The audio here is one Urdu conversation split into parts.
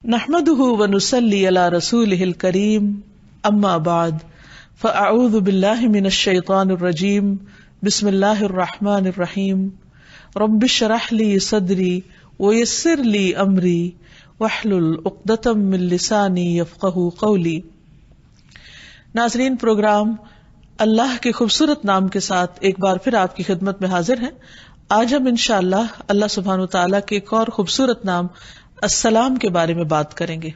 نحمده ونصلي على رسوله الكريم اما بعد فاعوذ بالله من الشيطان الرجيم بسم الله الرحمن الرحيم رب اشرح لي صدري ويسر لي امري واحلل عقدة من لساني يفقهوا قولي۔ ناظرین، پروگرام اللہ کے خوبصورت نام کے ساتھ ایک بار پھر آپ کی خدمت میں حاضر ہیں۔ آج ہم انشاءاللہ اللہ سبحانہ وتعالیٰ کے ایک اور خوبصورت نام السلام کے بارے میں بات کریں گے۔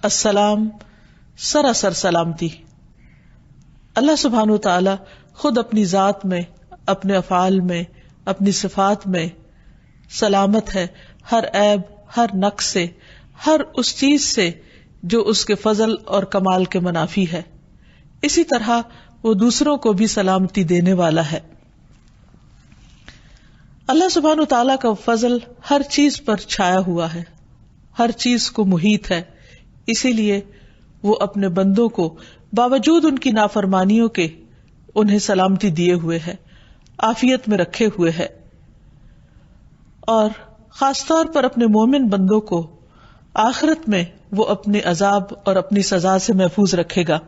السلام سراسر سلامتی۔ اللہ سبحانہ وتعالیٰ خود اپنی ذات میں، اپنے افعال میں، اپنی صفات میں سلامت ہے، ہر عیب، ہر نقص سے، ہر اس چیز سے جو اس کے فضل اور کمال کے منافی ہے۔ اسی طرح وہ دوسروں کو بھی سلامتی دینے والا ہے۔ اللہ سبحانہ وتعالیٰ کا فضل ہر چیز پر چھایا ہوا ہے، ہر چیز کو محیط ہے، اسی لیے وہ اپنے بندوں کو باوجود ان کی نافرمانیوں کے انہیں سلامتی دیے ہوئے ہے، عافیت میں رکھے ہوئے ہے، اور خاص طور پر اپنے مومن بندوں کو آخرت میں وہ اپنے عذاب اور اپنی سزا سے محفوظ رکھے گا۔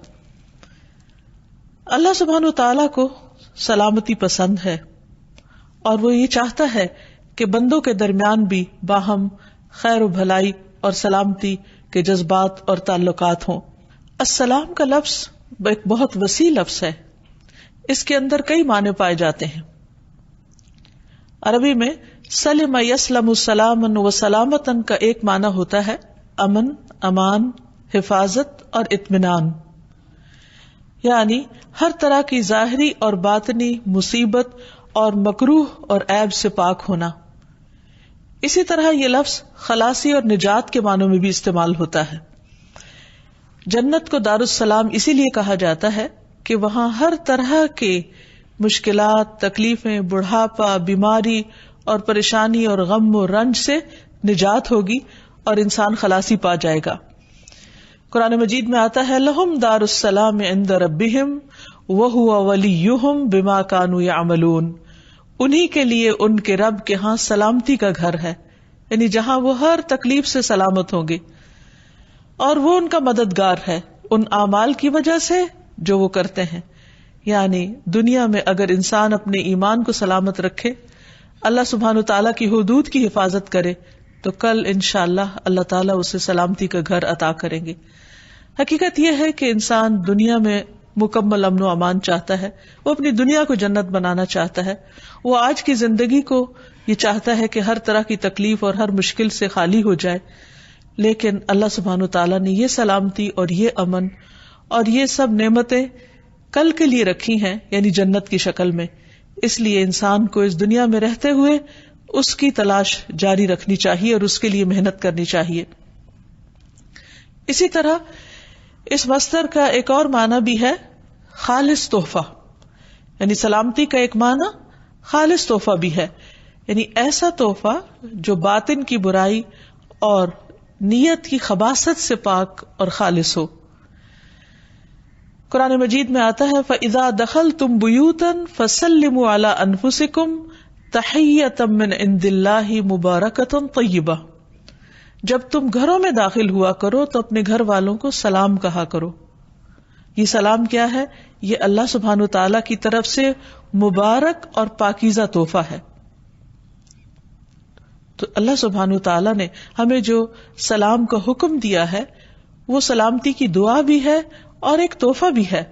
اللہ سبحانہ وتعالیٰ کو سلامتی پسند ہے، اور وہ یہ چاہتا ہے کہ بندوں کے درمیان بھی باہم خیر و بھلائی اور سلامتی کے جذبات اور تعلقات ہوں۔ السلام کا لفظ ایک بہت وسیع لفظ ہے، اس کے اندر کئی معنی پائے جاتے ہیں۔ عربی میں سلم یسلم سلاما و سلامتن کا ایک معنی ہوتا ہے امن، امان، حفاظت اور اطمینان، یعنی ہر طرح کی ظاہری اور باطنی مصیبت اور مکروہ اور عیب سے پاک ہونا۔ اسی طرح یہ لفظ خلاصی اور نجات کے معنوں میں بھی استعمال ہوتا ہے۔ جنت کو دار السلام اسی لیے کہا جاتا ہے کہ وہاں ہر طرح کے مشکلات، تکلیفیں، بڑھاپا، بیماری اور پریشانی اور غم و رنج سے نجات ہوگی اور انسان خلاصی پا جائے گا۔ قرآن مجید میں آتا ہے لہم دار السلام عند ربہم وہو ولیہم بما کانوا یعملون، انہی کے لیے ان کے رب کے ہاں سلامتی کا گھر ہے، یعنی جہاں وہ ہر تکلیف سے سلامت ہوں گے، اور وہ ان کا مددگار ہے ان اعمال کی وجہ سے جو وہ کرتے ہیں۔ یعنی دنیا میں اگر انسان اپنے ایمان کو سلامت رکھے، اللہ سبحانہ تعالیٰ کی حدود کی حفاظت کرے، تو کل انشاءاللہ اللہ تعالیٰ اسے سلامتی کا گھر عطا کریں گے۔ حقیقت یہ ہے کہ انسان دنیا میں مکمل امن و امان چاہتا ہے، وہ اپنی دنیا کو جنت بنانا چاہتا ہے، وہ آج کی زندگی کو یہ چاہتا ہے کہ ہر طرح کی تکلیف اور ہر مشکل سے خالی ہو جائے، لیکن اللہ سبحانہ تعالیٰ نے یہ سلامتی اور یہ امن اور یہ سب نعمتیں کل کے لیے رکھی ہیں، یعنی جنت کی شکل میں۔ اس لیے انسان کو اس دنیا میں رہتے ہوئے اس کی تلاش جاری رکھنی چاہیے اور اس کے لیے محنت کرنی چاہیے۔ اسی طرح اس مصدر کا ایک اور معنی بھی ہے خالص تحفہ، یعنی سلامتی کا ایک معنی خالص تحفہ بھی ہے، یعنی ایسا تحفہ جو باطن کی برائی اور نیت کی خباثت سے پاک اور خالص ہو۔ قرآن مجید میں آتا ہے فَإِذَا دَخَلْتُمْ بُيُوتًا فَسَلِّمُوا عَلَىٰ أَنفُسِكُمْ تَحِيَّةً مِّنْ عِندِ اللَّهِ مُبَارَكَةً طَيِّبَةً، جب تم گھروں میں داخل ہوا کرو تو اپنے گھر والوں کو سلام کہا کرو۔ یہ سلام کیا ہے؟ یہ اللہ سبحانہ تعالیٰ کی طرف سے مبارک اور پاکیزہ تحفہ ہے۔ تو اللہ سبحانہ تعالیٰ نے ہمیں جو سلام کا حکم دیا ہے وہ سلامتی کی دعا بھی ہے اور ایک تحفہ بھی ہے۔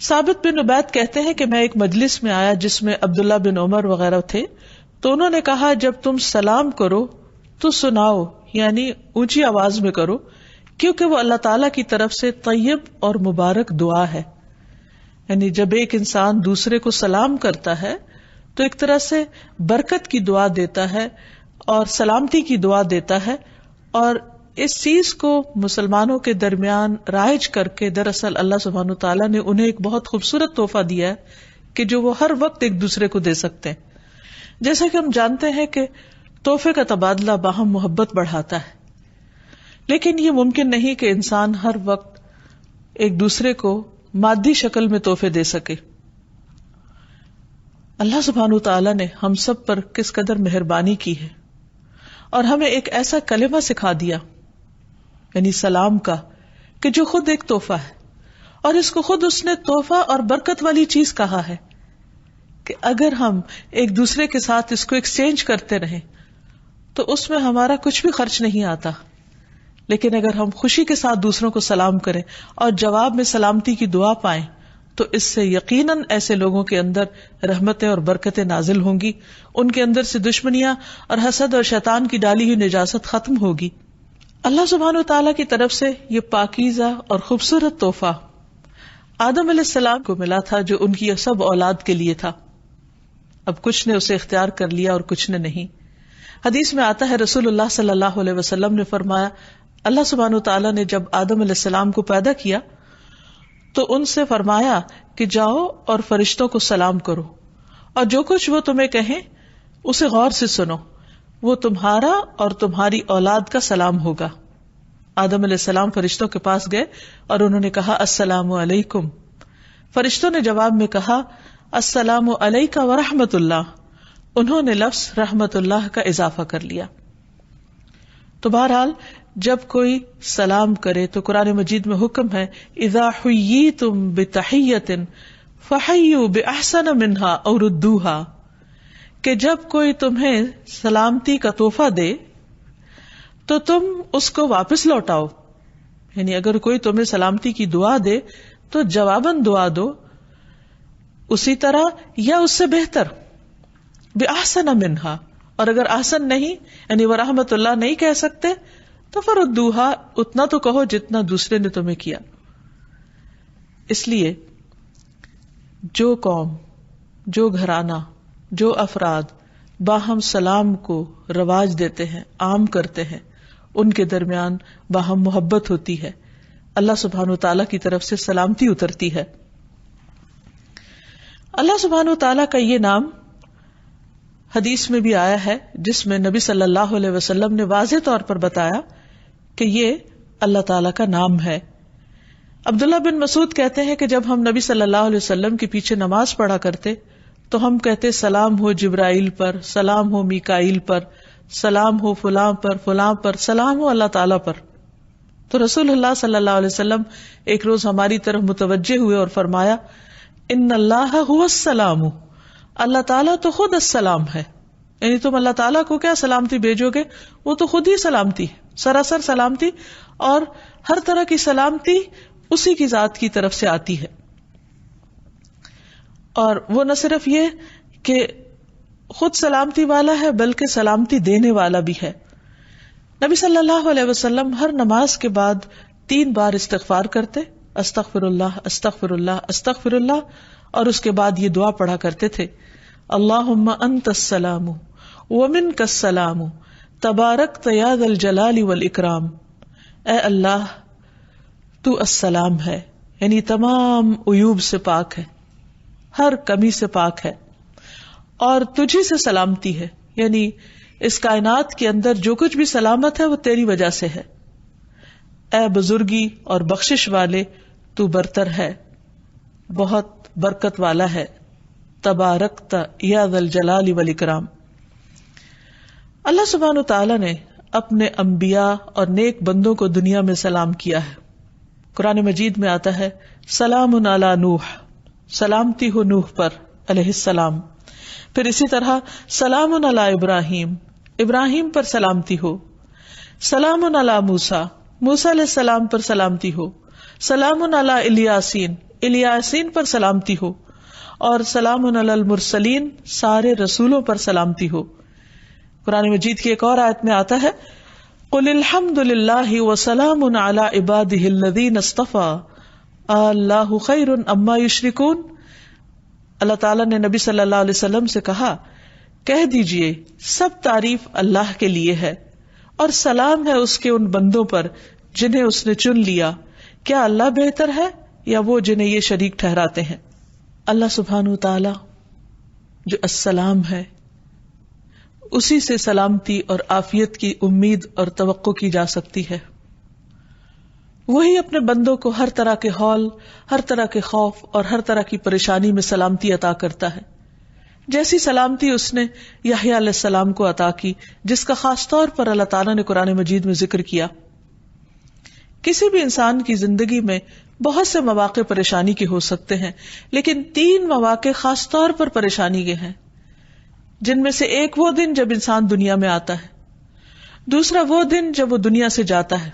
ثابت بن عبید کہتے ہیں کہ میں ایک مجلس میں آیا جس میں عبداللہ بن عمر وغیرہ تھے، تو انہوں نے کہا جب تم سلام کرو تو سناؤ، یعنی اونچی آواز میں کرو، کیونکہ وہ اللہ تعالیٰ کی طرف سے طیب اور مبارک دعا ہے۔ یعنی جب ایک انسان دوسرے کو سلام کرتا ہے تو ایک طرح سے برکت کی دعا دیتا ہے اور سلامتی کی دعا دیتا ہے، اور اس چیز کو مسلمانوں کے درمیان رائج کر کے دراصل اللہ سبحانہ تعالیٰ نے انہیں ایک بہت خوبصورت تحفہ دیا ہے کہ جو وہ ہر وقت ایک دوسرے کو دے سکتے ہیں۔ جیسا کہ ہم جانتے ہیں کہ تحفے کا تبادلہ باہم محبت بڑھاتا ہے، لیکن یہ ممکن نہیں کہ انسان ہر وقت ایک دوسرے کو مادی شکل میں تحفے دے سکے۔ اللہ سبحانہ تعالیٰ نے ہم سب پر کس قدر مہربانی کی ہے، اور ہمیں ایک ایسا کلمہ سکھا دیا یعنی سلام کا کہ جو خود ایک تحفہ ہے، اور اس کو خود اس نے تحفہ اور برکت والی چیز کہا ہے کہ اگر ہم ایک دوسرے کے ساتھ اس کو ایکسچینج کرتے رہیں تو اس میں ہمارا کچھ بھی خرچ نہیں آتا، لیکن اگر ہم خوشی کے ساتھ دوسروں کو سلام کریں اور جواب میں سلامتی کی دعا پائیں تو اس سے یقیناً ایسے لوگوں کے اندر رحمتیں اور برکتیں نازل ہوں گی، ان کے اندر سے دشمنیاں اور حسد اور شیطان کی ڈالی ہوئی نجاست ختم ہوگی۔ اللہ سبحانہ وتعالیٰ کی طرف سے یہ پاکیزہ اور خوبصورت تحفہ آدم علیہ السلام کو ملا تھا جو ان کی سب اولاد کے لیے تھا۔ اب کچھ نے اسے اختیار کر لیا اور کچھ نے نہیں۔ حدیث میں آتا ہے رسول اللہ صلی اللہ علیہ وسلم نے فرمایا، اللہ سبحانہ وتعالیٰ نے جب آدم علیہ السلام کو پیدا کیا تو ان سے فرمایا کہ جاؤ اور فرشتوں کو سلام کرو، اور جو کچھ وہ تمہیں کہیں اسے غور سے سنو، وہ تمہارا اور تمہاری اولاد کا سلام ہوگا۔ آدم علیہ السلام فرشتوں کے پاس گئے اور انہوں نے کہا السلام علیکم۔ فرشتوں نے جواب میں کہا السلام علیک ورحمۃ اللہ۔ انہوں نے لفظ رحمت اللہ کا اضافہ کر لیا۔ تو بہرحال جب کوئی سلام کرے تو قرآن مجید میں حکم ہے اذا حییتم بتحیۃ فحیوا باحسن منها او ردوها، کہ جب کوئی تمہیں سلامتی کا تحفہ دے تو تم اس کو واپس لوٹاؤ، یعنی اگر کوئی تمہیں سلامتی کی دعا دے تو جواباً دعا دو اسی طرح یا اس سے بہتر، بأحسن منها، اور اگر احسن نہیں یعنی ورحمت اللہ نہیں کہہ سکتے تو فردوہا، اتنا تو کہو جتنا دوسرے نے تمہیں کیا۔ اس لیے جو قوم، جو گھرانہ، جو افراد باہم سلام کو رواج دیتے ہیں، عام کرتے ہیں، ان کے درمیان باہم محبت ہوتی ہے، اللہ سبحانہ وتعالیٰ کی طرف سے سلامتی اترتی ہے۔ اللہ سبحانہ وتعالیٰ کا یہ نام حدیث میں بھی آیا ہے جس میں نبی صلی اللہ علیہ وسلم نے واضح طور پر بتایا کہ یہ اللہ تعالیٰ کا نام ہے۔ عبداللہ بن مسعود کہتے ہیں کہ جب ہم نبی صلی اللہ علیہ وسلم کے پیچھے نماز پڑھا کرتے تو ہم کہتے سلام ہو جبرائیل پر، سلام ہو میکائیل پر، سلام ہو فلاں پر، فلاں پر، سلام ہو اللہ تعالیٰ پر۔ تو رسول اللہ صلی اللہ علیہ وسلم ایک روز ہماری طرف متوجہ ہوئے اور فرمایا ان اللہ هو السلام، اللہ تعالیٰ تو خود السلام ہے، یعنی تم اللہ تعالیٰ کو کیا سلامتی بھیجو گے، وہ تو خود ہی سلامتی، سراسر سلامتی، اور ہر طرح کی سلامتی اسی کی ذات کی طرف سے آتی ہے۔ اور وہ نہ صرف یہ کہ خود سلامتی والا ہے بلکہ سلامتی دینے والا بھی ہے۔ نبی صلی اللہ علیہ وسلم ہر نماز کے بعد 3 بار استغفار کرتے، استغفر اللہ استغفر اللہ استغفر اللہ، اور اس کے بعد یہ دعا پڑھا کرتے تھے اللہم انت السلام ومنک السلام تبارکت یا ذا الجلال والاکرام، اے اللہ تو السلام ہے، یعنی تمام عیوب سے پاک ہے، ہر کمی سے پاک ہے، اور تجھی سے سلامتی ہے، یعنی اس کائنات کے اندر جو کچھ بھی سلامت ہے وہ تیری وجہ سے ہے، اے بزرگی اور بخشش والے تو برتر ہے، بہت برکت والا ہے، تبارکت یا ذا الجلال والاکرام۔ اللہ سبحانہ وتعالی نے اپنے انبیاء اور نیک بندوں کو دنیا میں سلام کیا ہے۔ قرآن مجید میں آتا ہے سلام علی نوح، سلامتی ہو نوح پر علیہ السلام۔ پھر اسی طرح سلام علی ابراہیم، ابراہیم پر سلامتی ہو۔ سلام علی موسیٰ، موسیٰ علیہ السلام پر سلامتی ہو۔ سلام علی الیاسین، الیاسین پر سلامتی ہو۔ اور سلام علی المرسلین، سارے رسولوں پر سلامتی ہو۔ قرآن مجید کی ایک اور آیت میں آتا ہے قل الحمد للہ وسلام علی عبادہ الذین اصطفیٰ اللہ خیر اما یشرکون۔ اللہ تعالیٰ نے نبی صلی اللہ علیہ وسلم سے کہا کہہ دیجئے سب تعریف اللہ کے لیے ہے اور سلام ہے اس کے ان بندوں پر جنہیں اس نے چن لیا، کیا اللہ بہتر ہے یا وہ جنہیں یہ شریک ٹھہراتے ہیں۔ اللہ سبحانہ وتعالی جو السلام ہے اسی سے سلامتی اور عافیت کی امید اور توقع کی جا سکتی ہے۔ وہی اپنے بندوں کو ہر طرح کے ہول، ہر طرح کے خوف اور ہر طرح کی پریشانی میں سلامتی عطا کرتا ہے۔ جیسی سلامتی اس نے یحییٰ علیہ السلام کو عطا کی، جس کا خاص طور پر اللہ تعالیٰ نے قرآن مجید میں ذکر کیا۔ کسی بھی انسان کی زندگی میں بہت سے مواقع پریشانی کے ہو سکتے ہیں، لیکن 3 مواقع خاص طور پر پریشانی کے ہیں، جن میں سے ایک وہ دن جب انسان دنیا میں آتا ہے، دوسرا وہ دن جب وہ دنیا سے جاتا ہے،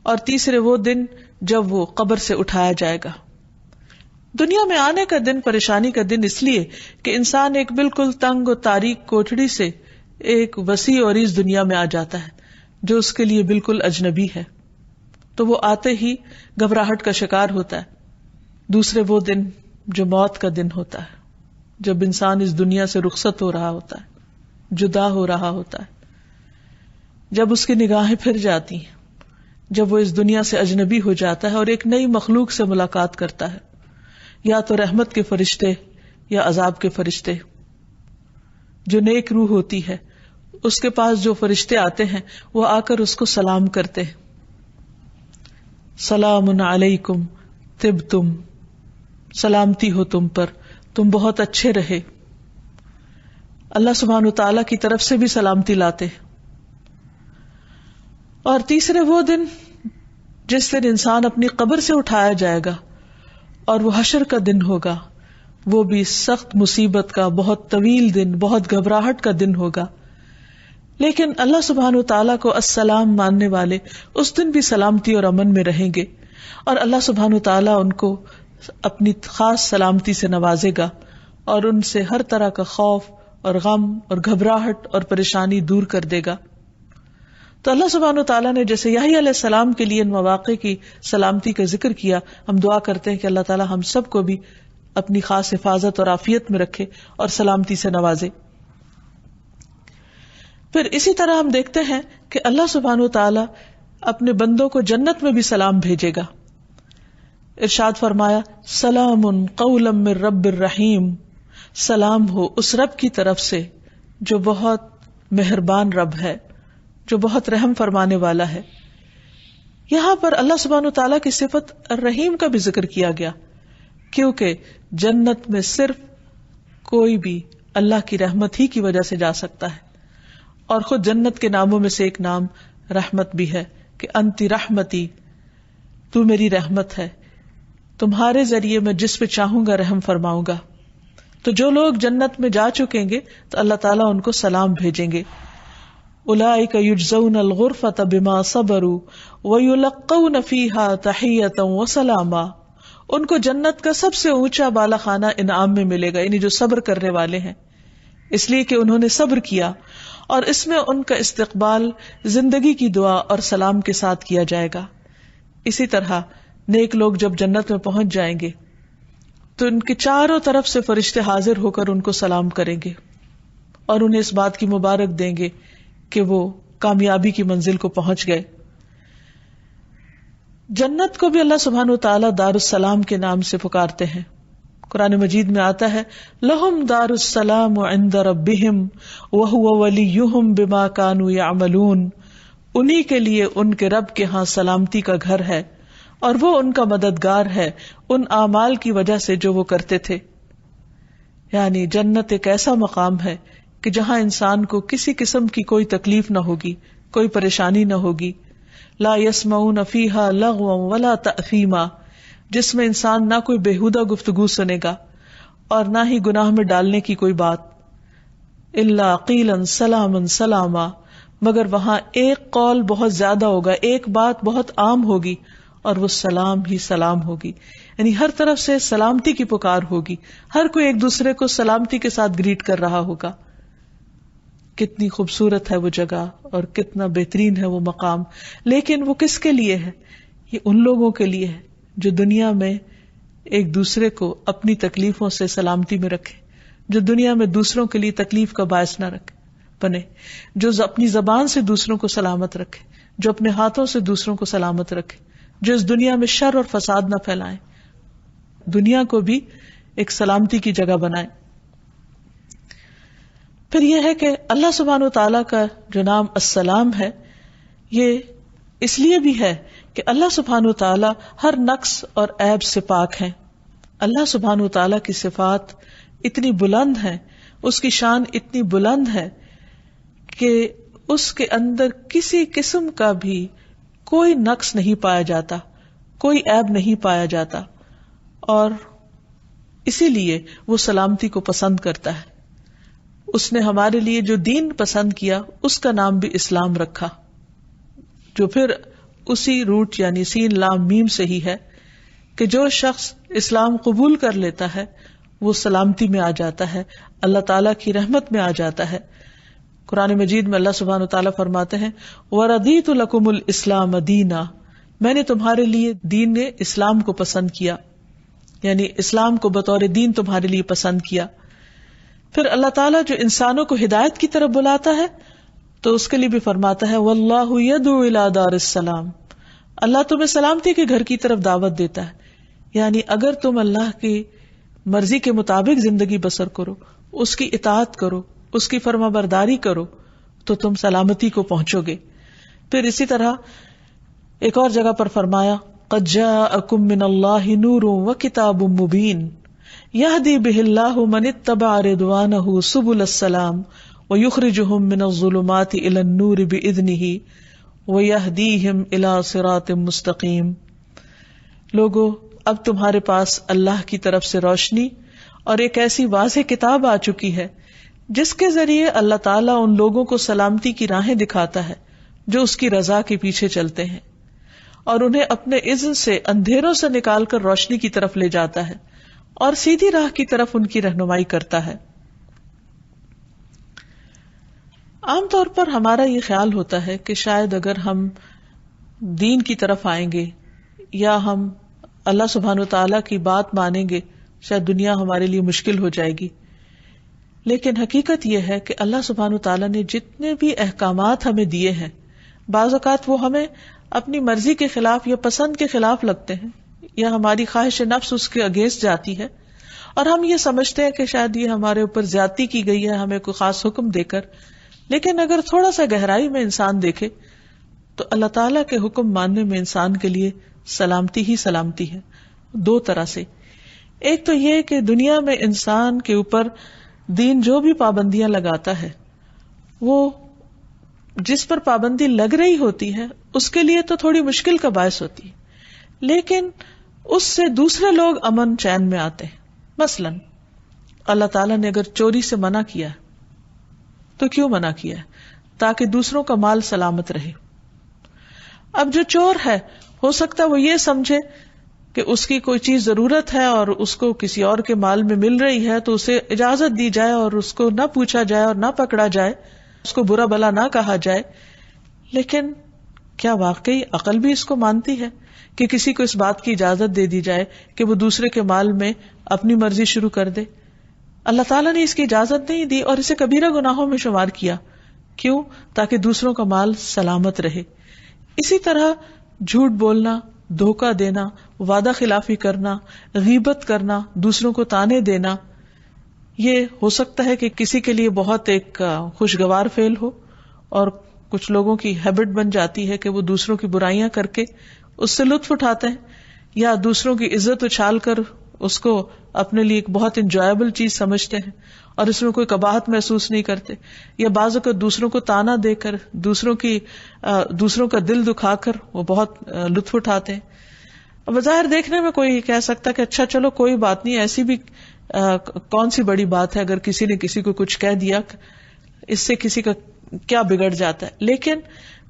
اور تیسرے وہ دن جب وہ قبر سے اٹھایا جائے گا۔ دنیا میں آنے کا دن پریشانی کا دن اس لیے کہ انسان ایک بالکل تنگ و تاریک کوٹھڑی سے ایک وسیع اور اس دنیا میں آ جاتا ہے جو اس کے لیے بالکل اجنبی ہے، تو وہ آتے ہی گھبراہٹ کا شکار ہوتا ہے۔ دوسرے وہ دن جو موت کا دن ہوتا ہے، جب انسان اس دنیا سے رخصت ہو رہا ہوتا ہے، جدا ہو رہا ہوتا ہے، جب اس کی نگاہیں پھر جاتی ہیں، جب وہ اس دنیا سے اجنبی ہو جاتا ہے اور ایک نئی مخلوق سے ملاقات کرتا ہے، یا تو رحمت کے فرشتے یا عذاب کے فرشتے۔ جو نیک روح ہوتی ہے اس کے پاس جو فرشتے آتے ہیں وہ آ کر اس کو سلام کرتے ہیں، سلام علیکم طبتم، سلامتی ہو تم پر، تم بہت اچھے رہے۔ اللہ سبحانہ وتعالیٰ کی طرف سے بھی سلامتی لاتے۔ اور تیسرے وہ دن جس دن انسان اپنی قبر سے اٹھایا جائے گا اور وہ حشر کا دن ہوگا، وہ بھی سخت مصیبت کا، بہت طویل دن، بہت گھبراہٹ کا دن ہوگا، لیکن اللہ سبحانہ وتعالیٰ کو السلام ماننے والے اس دن بھی سلامتی اور امن میں رہیں گے، اور اللہ سبحانہ وتعالیٰ ان کو اپنی خاص سلامتی سے نوازے گا اور ان سے ہر طرح کا خوف اور غم اور گھبراہٹ اور پریشانی دور کر دے گا۔ تو اللہ سبحانہ وتعالیٰ نے جیسے یحییٰ علیہ السلام کے لیے ان مواقع کی سلامتی کا ذکر کیا، ہم دعا کرتے ہیں کہ اللہ تعالیٰ ہم سب کو بھی اپنی خاص حفاظت اور عافیت میں رکھے اور سلامتی سے نوازے۔ پھر اسی طرح ہم دیکھتے ہیں کہ اللہ سبحانہ وتعالیٰ اپنے بندوں کو جنت میں بھی سلام بھیجے گا۔ ارشاد فرمایا، سلام قولا من رب الرحیم، سلام ہو اس رب کی طرف سے جو بہت مہربان رب ہے، جو بہت رحم فرمانے والا ہے۔ یہاں پر اللہ سبحانہ وتعالیٰ کی صفت الرحیم کا بھی ذکر کیا گیا، کیونکہ جنت میں صرف کوئی بھی اللہ کی رحمت ہی کی وجہ سے جا سکتا ہے، اور خود جنت کے ناموں میں سے ایک نام رحمت بھی ہے کہ انتی رحمتی، تو میری رحمت ہے، تمہارے ذریعے میں جس پہ چاہوں گا رحم فرماؤں گا۔ تو جو لوگ جنت میں جا چکیں گے تو اللہ تعالیٰ ان کو سلام بھیجیں گے، اولئک یجزون الغرفۃ بما صبروا ویلقون فیہا تحیۃ وسلاما، ان کو جنت کا سب سے اونچا بالا خانہ انعام میں ملے گا، یعنی جو صبر کرنے والے ہیں، اس لیے کہ انہوں نے صبر کیا، اور اس میں ان کا استقبال زندگی کی دعا اور سلام کے ساتھ کیا جائے گا۔ اسی طرح نیک لوگ جب جنت میں پہنچ جائیں گے تو ان کے چاروں طرف سے فرشتے حاضر ہو کر ان کو سلام کریں گے اور انہیں اس بات کی مبارک دیں گے کہ وہ کامیابی کی منزل کو پہنچ گئے۔ جنت کو بھی اللہ سبحانہ وتعالیٰ دار السلام کے نام سے پکارتے ہیں۔ قرآن مجید میں آتا ہے، لہم دار السلام عند ربہم وہو ولیہم بما کانوا یعملون، انہی کے لیے ان کے رب کے ہاں سلامتی کا گھر ہے اور وہ ان کا مددگار ہے ان اعمال کی وجہ سے جو وہ کرتے تھے۔ یعنی جنت ایک ایسا مقام ہے کہ جہاں انسان کو کسی قسم کی کوئی تکلیف نہ ہوگی، کوئی پریشانی نہ ہوگی، لا یسمعون فیہا لغوا ولا تأثیما، جس میں انسان نہ کوئی بےہودہ گفتگو سنے گا اور نہ ہی گناہ میں ڈالنے کی کوئی بات، الا قیلا سلاما سلاما، مگر وہاں ایک قول بہت زیادہ ہوگا، ایک بات بہت عام ہوگی اور وہ سلام ہی سلام ہوگی، یعنی ہر طرف سے سلامتی کی پکار ہوگی، ہر کوئی ایک دوسرے کو سلامتی کے ساتھ گریٹ کر رہا ہوگا۔ کتنی خوبصورت ہے وہ جگہ اور کتنا بہترین ہے وہ مقام، لیکن وہ کس کے لیے ہے؟ یہ ان لوگوں کے لیے ہے جو دنیا میں ایک دوسرے کو اپنی تکلیفوں سے سلامتی میں رکھے، جو دنیا میں دوسروں کے لیے تکلیف کا باعث نہ رکھے بنے، جو اپنی زبان سے دوسروں کو سلامت رکھے، جو اپنے ہاتھوں سے دوسروں کو سلامت رکھے، جو اس دنیا میں شر اور فساد نہ پھیلائیں، دنیا کو بھی ایک سلامتی کی جگہ بنائیں۔ پھر یہ ہے کہ اللہ سبحانہ وتعالیٰ کا جو نام السلام ہے، یہ اس لیے بھی ہے کہ اللہ سبحانہ وتعالیٰ ہر نقص اور عیب سے پاک ہیں۔ اللہ سبحانہ وتعالیٰ کی صفات اتنی بلند ہیں، اس کی شان اتنی بلند ہے کہ اس کے اندر کسی قسم کا بھی کوئی نقص نہیں پایا جاتا، کوئی عیب نہیں پایا جاتا، اور اسی لیے وہ سلامتی کو پسند کرتا ہے. اس نے ہمارے لیے جو دین پسند کیا اس کا نام بھی اسلام رکھا، جو پھر اسی روٹ یعنی سین لام میم سے ہی ہے کہ جو شخص اسلام قبول کر لیتا ہے وہ سلامتی میں آ جاتا ہے، اللہ تعالیٰ کی رحمت میں آ جاتا ہے. قرآن مجید میں اللہ سبحانہ وتعالیٰ فرماتے ہیں وَرَضِيتُ لَكُمُ الْإِسْلَامَ دِينًا، میں نے تمہارے لیے دین اسلام کو پسند کیا، یعنی اسلام کو بطور دین تمہارے لیے پسند کیا. پھر اللہ تعالیٰ جو انسانوں کو ہدایت کی طرف بلاتا ہے تو اس کے لیے بھی فرماتا ہے وَاللَّهُ يَدْعُو إِلَى دَارِ السَّلَامِ، اللہ تمہیں سلامتی کے گھر کی طرف دعوت دیتا ہے. یعنی اگر تم اللہ کی مرضی کے مطابق زندگی بسر کرو، اس کی اطاعت کرو، اس کی فرما برداری کرو تو تم سلامتی کو پہنچو گے. پھر اسی طرح ایک اور جگہ پر فرمایا قد جاءکم من اللہ نور وکتاب مبین یہدی بہ اللہ من اتبع رضوانہ سبل السلام ویخرجہم من الظلمات الی النور بإذنہ ویہدیہم الی صراط مستقیم. لوگو، اب تمہارے پاس اللہ کی طرف سے روشنی اور ایک ایسی واضح کتاب آ چکی ہے جس کے ذریعے اللہ تعالیٰ ان لوگوں کو سلامتی کی راہیں دکھاتا ہے جو اس کی رضا کے پیچھے چلتے ہیں، اور انہیں اپنے اذن سے اندھیروں سے نکال کر روشنی کی طرف لے جاتا ہے اور سیدھی راہ کی طرف ان کی رہنمائی کرتا ہے. عام طور پر ہمارا یہ خیال ہوتا ہے کہ شاید اگر ہم دین کی طرف آئیں گے یا ہم اللہ سبحانہ وتعالیٰ کی بات مانیں گے شاید دنیا ہمارے لیے مشکل ہو جائے گی. لیکن حقیقت یہ ہے کہ اللہ سبحانہ وتعالیٰ نے جتنے بھی احکامات ہمیں دیے ہیں، بعض اوقات وہ ہمیں اپنی مرضی کے خلاف یا پسند کے خلاف لگتے ہیں یا ہماری خواہش نفس اس کے اگینسٹ جاتی ہے، اور ہم یہ سمجھتے ہیں کہ شاید یہ ہمارے اوپر زیادتی کی گئی ہے ہمیں کوئی خاص حکم دے کر. لیکن اگر تھوڑا سا گہرائی میں انسان دیکھے تو اللہ تعالیٰ کے حکم ماننے میں انسان کے لیے سلامتی ہی سلامتی ہے، دو طرح سے. ایک تو یہ کہ دنیا میں انسان کے اوپر دین جو بھی پابندیاں لگاتا ہے وہ جس پر پابندی لگ رہی ہوتی ہے اس کے لیے تو تھوڑی مشکل کا باعث ہوتی ہے، لیکن اس سے دوسرے لوگ امن چین میں آتے ہیں. مثلا اللہ تعالیٰ نے اگر چوری سے منع کیا تو کیوں منع کیا ہے؟ تاکہ دوسروں کا مال سلامت رہے. اب جو چور ہے ہو سکتا ہے وہ یہ سمجھے کہ اس کی کوئی چیز ضرورت ہے اور اس کو کسی اور کے مال میں مل رہی ہے تو اسے اجازت دی جائے اور اس کو نہ پوچھا جائے اور نہ پکڑا جائے، اس کو برا بلا نہ کہا جائے. لیکن کیا واقعی عقل بھی اس کو مانتی ہے کہ کسی کو اس بات کی اجازت دے دی جائے کہ وہ دوسرے کے مال میں اپنی مرضی شروع کر دے؟ اللہ تعالیٰ نے اس کی اجازت نہیں دی اور اسے کبیرہ گناہوں میں شمار کیا. کیوں؟ تاکہ دوسروں کا مال سلامت رہے. اسی طرح جھوٹ بولنا، دھوکہ دینا، وعدہ خلافی کرنا، غیبت کرنا، دوسروں کو تانے دینا، یہ ہو سکتا ہے کہ کسی کے لیے بہت ایک خوشگوار فعل ہو، اور کچھ لوگوں کی ہیبٹ بن جاتی ہے کہ وہ دوسروں کی برائیاں کر کے اس سے لطف اٹھاتے ہیں، یا دوسروں کی عزت اچھال کر اس کو اپنے لیے ایک بہت انجوائبل چیز سمجھتے ہیں اور اس میں کوئی قباحت محسوس نہیں کرتے، یا بعض اوقات دوسروں کو تانا دے کر دوسروں کا دل دکھا کر وہ بہت لطف اٹھاتے ہیں. بظاہر دیکھنے میں کوئی کہہ سکتا کہ اچھا چلو کوئی بات نہیں، ایسی بھی کون سی بڑی بات ہے اگر کسی نے کسی کو کچھ کہہ دیا، اس سے کسی کا کیا بگڑ جاتا ہے. لیکن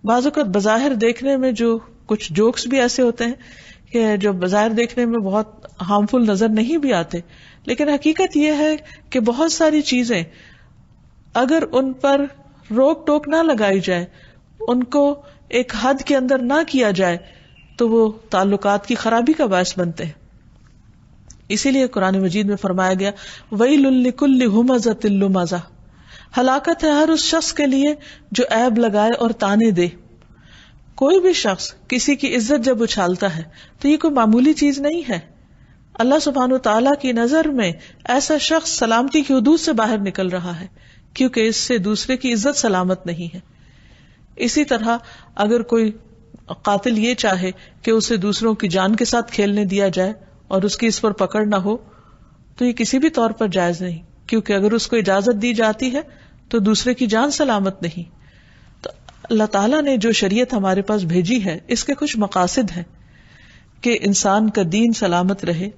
بعض اوقات بظاہر دیکھنے میں جو کچھ جوکس بھی ایسے ہوتے ہیں کہ جو بظاہر دیکھنے میں بہت ہارمفل نظر نہیں بھی آتے، لیکن حقیقت یہ ہے کہ بہت ساری چیزیں اگر ان پر روک ٹوک نہ لگائی جائے، ان کو ایک حد کے اندر نہ کیا جائے تو وہ تعلقات کی خرابی کا باعث بنتے ہیں. اسی لیے قرآن مجید میں فرمایا گیا وَيْلٌ لِكُلِّ هُمَزَةٍ لُمَزَةٍ، ہلاکت ہے ہر اس شخص کے لیے جو عیب لگائے اور تانے دے. کوئی بھی شخص کسی کی عزت جب اچھالتا ہے تو یہ کوئی معمولی چیز نہیں ہے. اللہ سبحانہ وتعالیٰ کی نظر میں ایسا شخص سلامتی کی حدود سے باہر نکل رہا ہے، کیونکہ اس سے دوسرے کی عزت سلامت نہیں ہے. اسی طرح اگر کوئی قاتل یہ چاہے کہ اسے دوسروں کی جان کے ساتھ کھیلنے دیا جائے اور اس کی اس پر پکڑ نہ ہو، تو یہ کسی بھی طور پر جائز نہیں، کیونکہ اگر اس کو اجازت دی جاتی ہے تو دوسرے کی جان سلامت نہیں. تو اللہ تعالیٰ نے جو شریعت ہمارے پاس بھیجی ہے اس کے کچھ مقاصد ہیں کہ انسان کا دین سلامت رہے.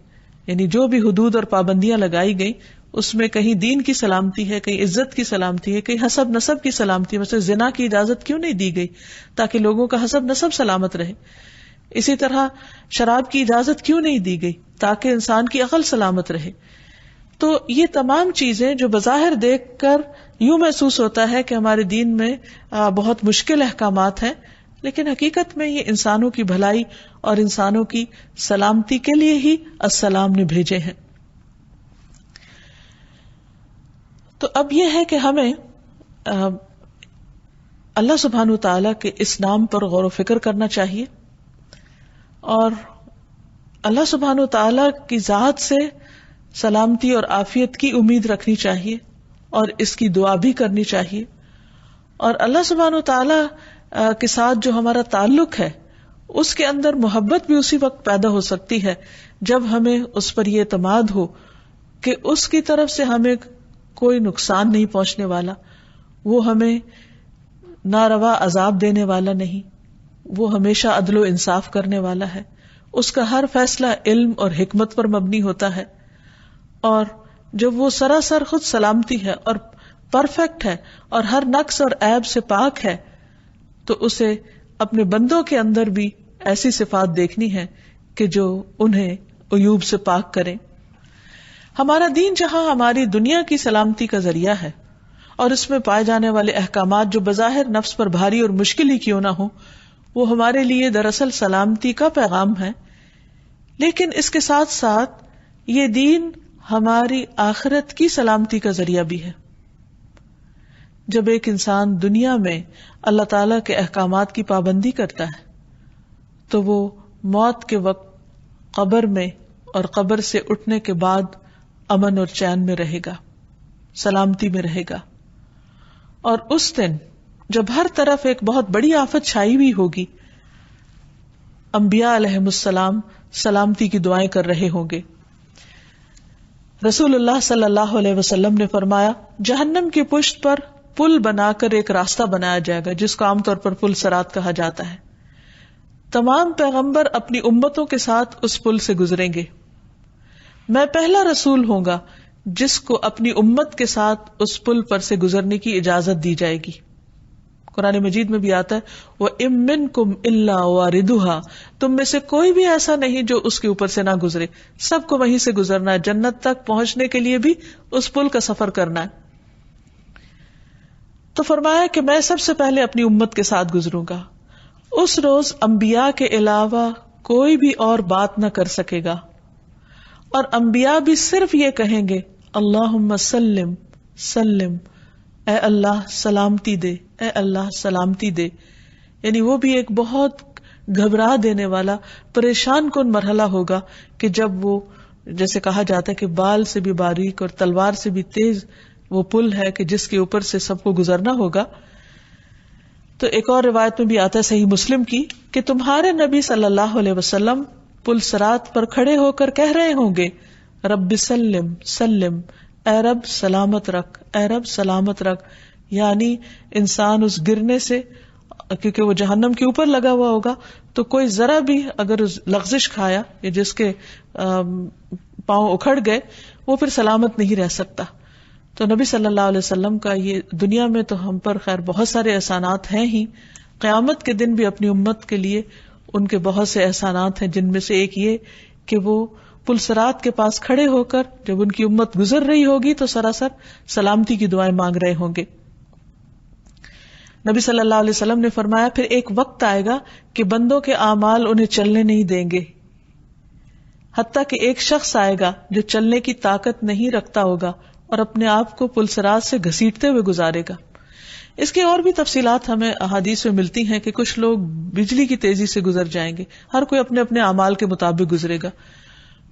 یعنی جو بھی حدود اور پابندیاں لگائی گئی اس میں کہیں دین کی سلامتی ہے، کہیں عزت کی سلامتی ہے، کہیں حسب نسب کی سلامتی ہے. مثلا زنا کی اجازت کیوں نہیں دی گئی؟ تاکہ لوگوں کا حسب نسب سلامت رہے. اسی طرح شراب کی اجازت کیوں نہیں دی گئی؟ تاکہ انسان کی عقل سلامت رہے. تو یہ تمام چیزیں جو بظاہر دیکھ کر یوں محسوس ہوتا ہے کہ ہمارے دین میں بہت مشکل احکامات ہیں، لیکن حقیقت میں یہ انسانوں کی بھلائی اور انسانوں کی سلامتی کے لیے ہی السلام نے بھیجے ہیں. تو اب یہ ہے کہ ہمیں اللہ سبحانہ وتعالی کے اس نام پر غور و فکر کرنا چاہیے، اور اللہ سبحانہ وتعالی کی ذات سے سلامتی اور عافیت کی امید رکھنی چاہیے، اور اس کی دعا بھی کرنی چاہیے. اور اللہ سبحانہ وتعالی کے ساتھ جو ہمارا تعلق ہے اس کے اندر محبت بھی اسی وقت پیدا ہو سکتی ہے جب ہمیں اس پر یہ اعتماد ہو کہ اس کی طرف سے ہمیں کوئی نقصان نہیں پہنچنے والا، وہ ہمیں ناروا عذاب دینے والا نہیں، وہ ہمیشہ عدل و انصاف کرنے والا ہے، اس کا ہر فیصلہ علم اور حکمت پر مبنی ہوتا ہے. اور جب وہ سراسر خود سلامتی ہے اور پرفیکٹ ہے اور ہر نقص اور عیب سے پاک ہے، تو اسے اپنے بندوں کے اندر بھی ایسی صفات دیکھنی ہے کہ جو انہیں عیوب سے پاک کریں. ہمارا دین جہاں ہماری دنیا کی سلامتی کا ذریعہ ہے اور اس میں پائے جانے والے احکامات جو بظاہر نفس پر بھاری اور مشکل ہی کیوں نہ ہو، وہ ہمارے لیے دراصل سلامتی کا پیغام ہے، لیکن اس کے ساتھ ساتھ یہ دین ہماری آخرت کی سلامتی کا ذریعہ بھی ہے. جب ایک انسان دنیا میں اللہ تعالی کے احکامات کی پابندی کرتا ہے تو وہ موت کے وقت قبر میں اور قبر سے اٹھنے کے بعد امن اور چین میں رہے گا، سلامتی میں رہے گا. اور اس دن جب ہر طرف ایک بہت بڑی آفت چھائی ہوئی ہوگی، انبیاء علیہم السلام سلامتی کی دعائیں کر رہے ہوں گے. رسول اللہ صلی اللہ علیہ وسلم نے فرمایا، جہنم کی پشت پر پل بنا کر ایک راستہ بنایا جائے گا جس کو عام طور پر پل صراط کہا جاتا ہے. تمام پیغمبر اپنی امتوں کے ساتھ اس پل سے گزریں گے. میں پہلا رسول ہوں گا جس کو اپنی امت کے ساتھ اس پل پر سے گزرنے کی اجازت دی جائے گی. قرآن مجید میں بھی آتا ہے، وَإِن مِّنكُمْ إِلَّا وَارِدُهَا، تم میں سے کوئی بھی ایسا نہیں جو اس کے اوپر سے نہ گزرے، سب کو وہیں سے گزرنا ہے. جنت تک پہنچنے کے لیے بھی اس پل کا سفر کرنا ہے. تو فرمایا کہ میں سب سے پہلے اپنی امت کے ساتھ گزروں گا. اس روز انبیاء کے علاوہ کوئی بھی اور بات نہ کر سکے گا، اور انبیاء بھی صرف یہ کہیں گے، اللہم سلم سلم، اے اللہ سلامتی دے، اے اللہ سلامتی دے. یعنی وہ بھی ایک بہت گھبرا دینے والا، پریشان کن مرحلہ ہوگا کہ جب وہ، جیسے کہا جاتا ہے کہ بال سے بھی باریک اور تلوار سے بھی تیز وہ پل ہے کہ جس کے اوپر سے سب کو گزرنا ہوگا. تو ایک اور روایت میں بھی آتا ہے صحیح مسلم کی کہ تمہارے نبی صلی اللہ علیہ وسلم پل صراط پر کھڑے ہو کر کہہ رہے ہوں گے، رب سلم سلم، اے رب سلامت رکھ، اے رب سلامت رکھ. یعنی انسان اس گرنے سے، کیونکہ وہ جہنم کے اوپر لگا ہوا ہوگا، تو کوئی ذرا بھی اگر لغزش کھایا یا جس کے پاؤں اکھڑ گئے وہ پھر سلامت نہیں رہ سکتا. تو نبی صلی اللہ علیہ وسلم کا یہ دنیا میں تو ہم پر خیر بہت سارے احسانات ہیں ہی، قیامت کے دن بھی اپنی امت کے لیے ان کے بہت سے احسانات ہیں، جن میں سے ایک یہ کہ وہ پل صراط کے پاس کھڑے ہو کر جب ان کی امت گزر رہی ہوگی تو سراسر سلامتی کی دعائیں مانگ رہے ہوں گے. نبی صلی اللہ علیہ وسلم نے فرمایا، پھر ایک وقت آئے گا کہ بندوں کے اعمال انہیں چلنے نہیں دیں گے، حتیٰ کہ ایک شخص آئے گا جو چلنے کی طاقت نہیں رکھتا ہوگا اور اپنے آپ کو پل صراط سے گھسیٹتے ہوئے گزارے گا. اس کی اور بھی تفصیلات ہمیں احادیث میں ملتی ہیں کہ کچھ لوگ بجلی کی تیزی سے گزر جائیں گے، ہر کوئی اپنے اپنے اعمال کے مطابق گزرے گا.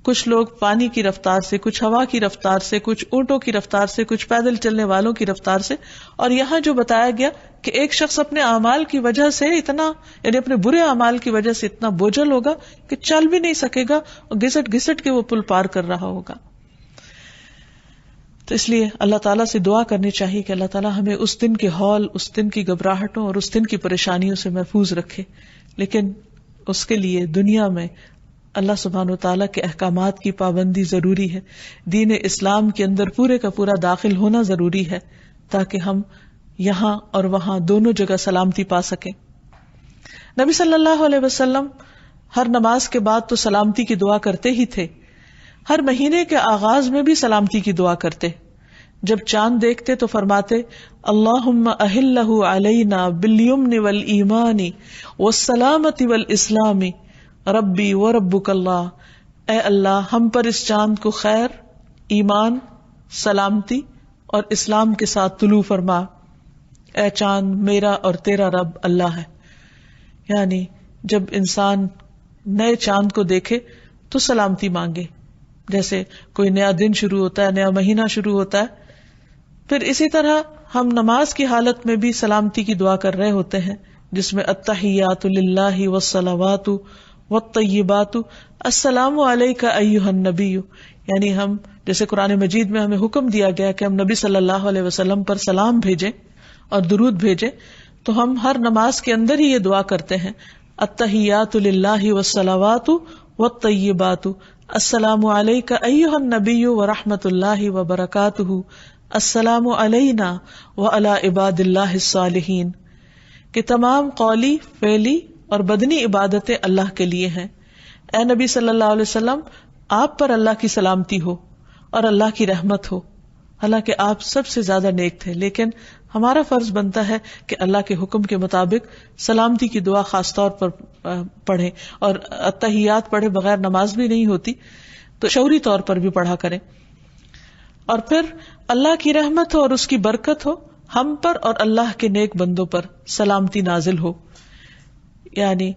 کچھ لوگ پانی کی رفتار سے، کچھ ہوا کی رفتار سے، کچھ اونٹوں کی رفتار سے، کچھ پیدل چلنے والوں کی رفتار سے. اور یہاں جو بتایا گیا کہ ایک شخص اپنے اعمال کی وجہ سے اتنا، یعنی اپنے برے اعمال کی وجہ سے اتنا بوجھل ہوگا کہ چل بھی نہیں سکے گا اور گھسٹ گھسٹ کے وہ پل پار کر رہا ہوگا. تو اس لیے اللہ تعالیٰ سے دعا کرنی چاہیے کہ اللہ تعالیٰ ہمیں اس دن کے ہول، اس دن کی گھبراہٹوں اور اس دن کی پریشانیوں سے محفوظ رکھے. لیکن اس کے لیے دنیا میں اللہ سبحانہ و تعالیٰ کے احکامات کی پابندی ضروری ہے. دین اسلام کے اندر پورے کا پورا داخل ہونا ضروری ہے تاکہ ہم یہاں اور وہاں دونوں جگہ سلامتی پا سکیں. نبی صلی اللہ علیہ وسلم ہر نماز کے بعد تو سلامتی کی دعا کرتے ہی تھے. ہر مہینے کے آغاز میں بھی سلامتی کی دعا کرتے. جب چاند دیکھتے تو فرماتے اللہم اہلہ علینا بالیمن والایمان والسلامۃ والاسلام ربی وربک اللہ. اے اللہ ہم پر اس چاند کو خیر، ایمان، سلامتی اور اسلام کے ساتھ طلوع فرما. اے چاند میرا اور تیرا رب اللہ ہے. یعنی جب انسان نئے چاند کو دیکھے تو سلامتی مانگے. جیسے کوئی نیا دن شروع ہوتا ہے، نیا مہینہ شروع ہوتا ہے. پھر اسی طرح ہم نماز کی حالت میں بھی سلامتی کی دعا کر رہے ہوتے ہیں، جس میں التحیات للہ والصلوات والطیبات السلام علیک ایھا النبی. یعنی ہم جیسے قرآن مجید میں ہمیں حکم دیا گیا کہ ہم نبی صلی اللہ علیہ وسلم پر سلام بھیجیں اور درود بھیجیں، تو ہم ہر نماز کے اندر ہی یہ دعا کرتے ہیں التحیات للہ والصلوات والطیبات السلام علیک ایھا النبی ورحمۃ اللہ وبرکاتہ السلام علینا وعلی عباد اللہ الصالحین. کہ تمام قولی، فعلی اور بدنی عبادتیں اللہ کے لیے ہیں. اے نبی صلی اللہ علیہ وسلم آپ پر اللہ کی سلامتی ہو اور اللہ کی رحمت ہو. حالانکہ آپ سب سے زیادہ نیک تھے، لیکن ہمارا فرض بنتا ہے کہ اللہ کے حکم کے مطابق سلامتی کی دعا خاص طور پر پڑھیں، اور التحیات پڑھے بغیر نماز بھی نہیں ہوتی، تو شعوری طور پر بھی پڑھا کریں. اور پھر اللہ کی رحمت ہو اور اس کی برکت ہو ہم پر اور اللہ کے نیک بندوں پر سلامتی نازل ہو. یعنی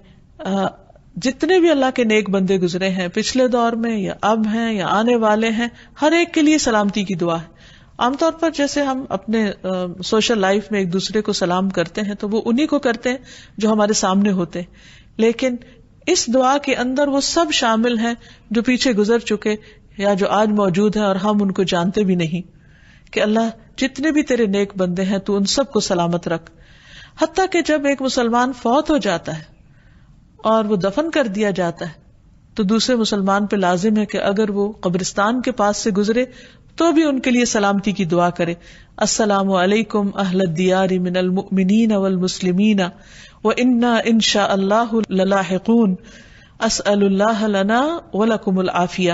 جتنے بھی اللہ کے نیک بندے گزرے ہیں پچھلے دور میں یا اب ہیں یا آنے والے ہیں، ہر ایک کے لیے سلامتی کی دعا ہے. عام طور پر جیسے ہم اپنے سوشل لائف میں ایک دوسرے کو سلام کرتے ہیں تو وہ انہی کو کرتے ہیں جو ہمارے سامنے ہوتے ہیں، لیکن اس دعا کے اندر وہ سب شامل ہیں جو پیچھے گزر چکے یا جو آج موجود ہیں اور ہم ان کو جانتے بھی نہیں. کہ اللہ جتنے بھی تیرے نیک بندے ہیں تو ان سب کو سلامت رکھ. حتیٰ کہ جب ایک مسلمان فوت ہو جاتا ہے اور وہ دفن کر دیا جاتا ہے تو دوسرے مسلمان پہ لازم ہے کہ اگر وہ قبرستان کے پاس سے گزرے تو بھی ان کے لیے سلامتی کی دعا کرے. السلام علیکم اہل الدیار من المؤمنین والمسلمین وإنا ان شاء اللہ للاحقون اسأل اللہ لنا ولکم العافیہ.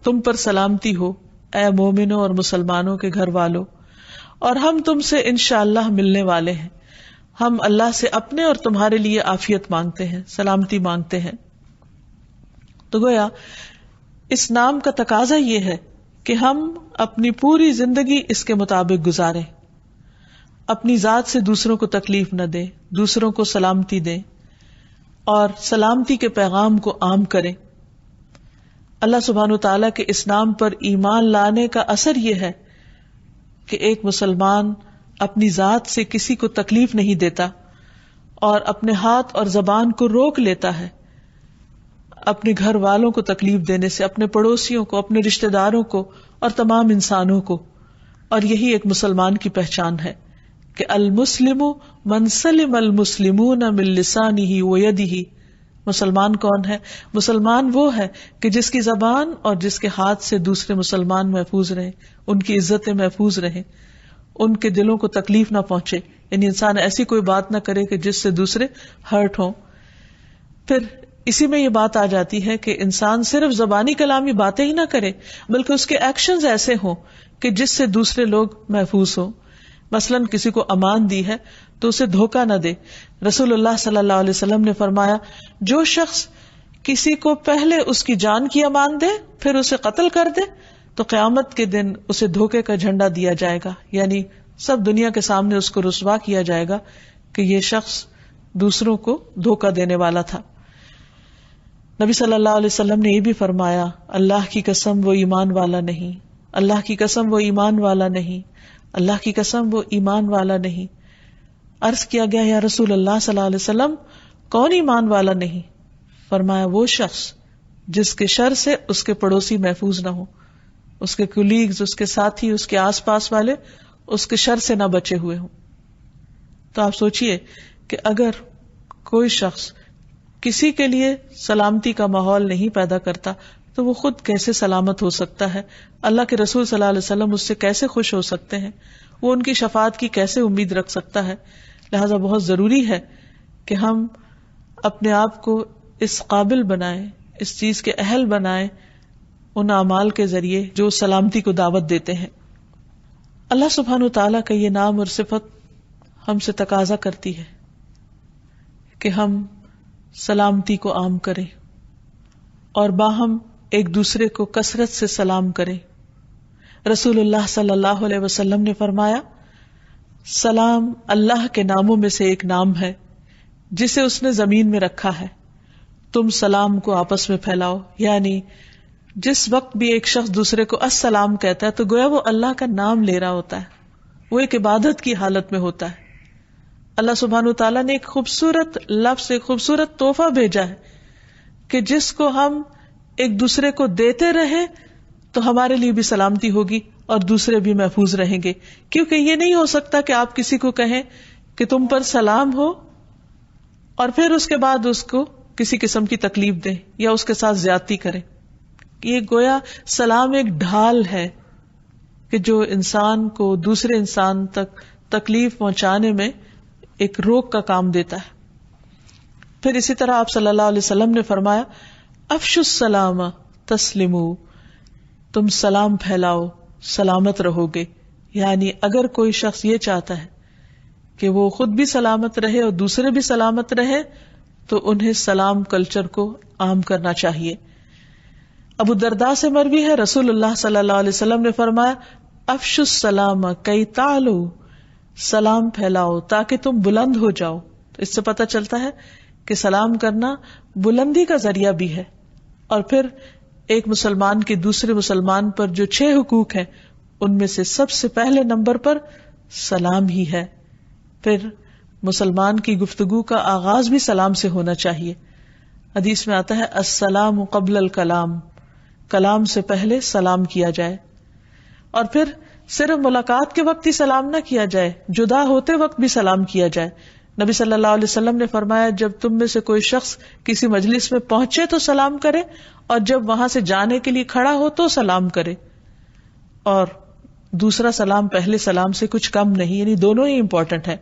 تم پر سلامتی ہو اے مومنوں اور مسلمانوں کے گھر والوں، اور ہم تم سے انشاءاللہ ملنے والے ہیں. ہم اللہ سے اپنے اور تمہارے لیے عافیت مانگتے ہیں، سلامتی مانگتے ہیں. تو گویا اس نام کا تقاضا یہ ہے کہ ہم اپنی پوری زندگی اس کے مطابق گزاریں، اپنی ذات سے دوسروں کو تکلیف نہ دیں، دوسروں کو سلامتی دیں اور سلامتی کے پیغام کو عام کریں. اللہ سبحانہ وتعالیٰ کے اس نام پر ایمان لانے کا اثر یہ ہے کہ ایک مسلمان اپنی ذات سے کسی کو تکلیف نہیں دیتا اور اپنے ہاتھ اور زبان کو روک لیتا ہے اپنے گھر والوں کو تکلیف دینے سے، اپنے پڑوسیوں کو، اپنے رشتہ داروں کو اور تمام انسانوں کو. اور یہی ایک مسلمان کی پہچان ہے کہ المسلم من سلم المسلمون من لسانہ ویدہ. مسلمان کون ہے؟ مسلمان وہ ہے کہ جس کی زبان اور جس کے ہاتھ سے دوسرے مسلمان محفوظ رہیں، ان کی عزتیں محفوظ رہیں، ان کے دلوں کو تکلیف نہ پہنچے. یعنی انسان ایسی کوئی بات نہ کرے کہ جس سے دوسرے ہرٹ ہوں. پھر اسی میں یہ بات آ جاتی ہے کہ انسان صرف زبانی کلامی باتیں ہی نہ کرے بلکہ اس کے ایکشنز ایسے ہوں کہ جس سے دوسرے لوگ محفوظ ہوں. مثلاً کسی کو امان دی ہے تو اسے دھوکہ نہ دے. رسول اللہ صلی اللہ علیہ وسلم نے فرمایا جو شخص کسی کو پہلے اس کی جان کی امان دے پھر اسے قتل کر دے تو قیامت کے دن اسے دھوکے کا جھنڈا دیا جائے گا. یعنی سب دنیا کے سامنے اس کو رسوا کیا جائے گا کہ یہ شخص دوسروں کو دھوکہ دینے والا تھا. نبی صلی اللہ علیہ وسلم نے یہ بھی فرمایا اللہ کی قسم وہ ایمان والا نہیں، اللہ کی قسم وہ ایمان والا نہیں، اللہ کی قسم وہ ایمان والا نہیں. عرض کیا گیا یا رسول اللہ صلی اللہ علیہ وسلم کون ایمان والا نہیں؟ فرمایا وہ شخص جس کے شر سے اس کے پڑوسی محفوظ نہ ہو. اس کے کولیگز، اس کے ساتھی، اس کے آس پاس والے اس کے شر سے نہ بچے ہوئے ہوں. تو آپ سوچئے کہ اگر کوئی شخص کسی کے لیے سلامتی کا ماحول نہیں پیدا کرتا تو وہ خود کیسے سلامت ہو سکتا ہے؟ اللہ کے رسول صلی اللہ علیہ وسلم اس سے کیسے خوش ہو سکتے ہیں؟ وہ ان کی شفاعت کی کیسے امید رکھ سکتا ہے؟ لہذا بہت ضروری ہے کہ ہم اپنے آپ کو اس قابل بنائیں، اس چیز کے اہل بنائیں ان اعمال کے ذریعے جو سلامتی کو دعوت دیتے ہیں. اللہ سبحانہ وتعالیٰ کا یہ نام اور صفت ہم سے تقاضا کرتی ہے کہ ہم سلامتی کو عام کریں اور باہم ایک دوسرے کو کثرت سے سلام کریں. رسول اللہ صلی اللہ علیہ وسلم نے فرمایا، سلام اللہ کے ناموں میں سے ایک نام ہے جسے اس نے زمین میں رکھا ہے، تم سلام کو آپس میں پھیلاؤ. یعنی جس وقت بھی ایک شخص دوسرے کو السلام کہتا ہے تو گویا وہ اللہ کا نام لے رہا ہوتا ہے، وہ ایک عبادت کی حالت میں ہوتا ہے. اللہ سبحانہ وتعالیٰ نے ایک خوبصورت لفظ، ایک خوبصورت تحفہ بھیجا ہے کہ جس کو ہم ایک دوسرے کو دیتے رہیں تو ہمارے لیے بھی سلامتی ہوگی اور دوسرے بھی محفوظ رہیں گے. کیونکہ یہ نہیں ہو سکتا کہ آپ کسی کو کہیں کہ تم پر سلام ہو اور پھر اس کے بعد اس کو کسی قسم کی تکلیف دیں یا اس کے ساتھ زیادتی کریں. یہ گویا سلام ایک ڈھال ہے کہ جو انسان کو دوسرے انسان تک تکلیف پہنچانے میں ایک روک کا کام دیتا ہے. پھر اسی طرح آپ صلی اللہ علیہ وسلم نے فرمایا، افشوا السلام تسلموا، تم سلام پھیلاؤ سلامت رہو گے. یعنی اگر کوئی شخص یہ چاہتا ہے کہ وہ خود بھی سلامت رہے اور دوسرے بھی سلامت رہے تو انہیں سلام کلچر کو عام کرنا چاہیے. ابو الدرداء سے مروی ہے، رسول اللہ صلی اللہ علیہ وسلم نے فرمایا، افشوا السلام کی تعلوا، سلام پھیلاؤ تاکہ تم بلند ہو جاؤ. تو اس سے پتہ چلتا ہے کہ سلام کرنا بلندی کا ذریعہ بھی ہے. اور پھر ایک مسلمان کے دوسرے مسلمان پر جو 6 حقوق ہیں ان میں سے سب سے پہلے نمبر پر سلام ہی ہے. پھر مسلمان کی گفتگو کا آغاز بھی سلام سے ہونا چاہیے. حدیث میں آتا ہے السلام قبل الکلام، کلام سے پہلے سلام کیا جائے. اور پھر صرف ملاقات کے وقت ہی سلام نہ کیا جائے، جدا ہوتے وقت بھی سلام کیا جائے. نبی صلی اللہ علیہ وسلم نے فرمایا، جب تم میں سے کوئی شخص کسی مجلس میں پہنچے تو سلام کرے اور جب وہاں سے جانے کے لیے کھڑا ہو تو سلام کرے. اور دوسرا سلام پہلے سلام سے کچھ کم نہیں، یعنی دونوں ہی امپورٹنٹ ہے.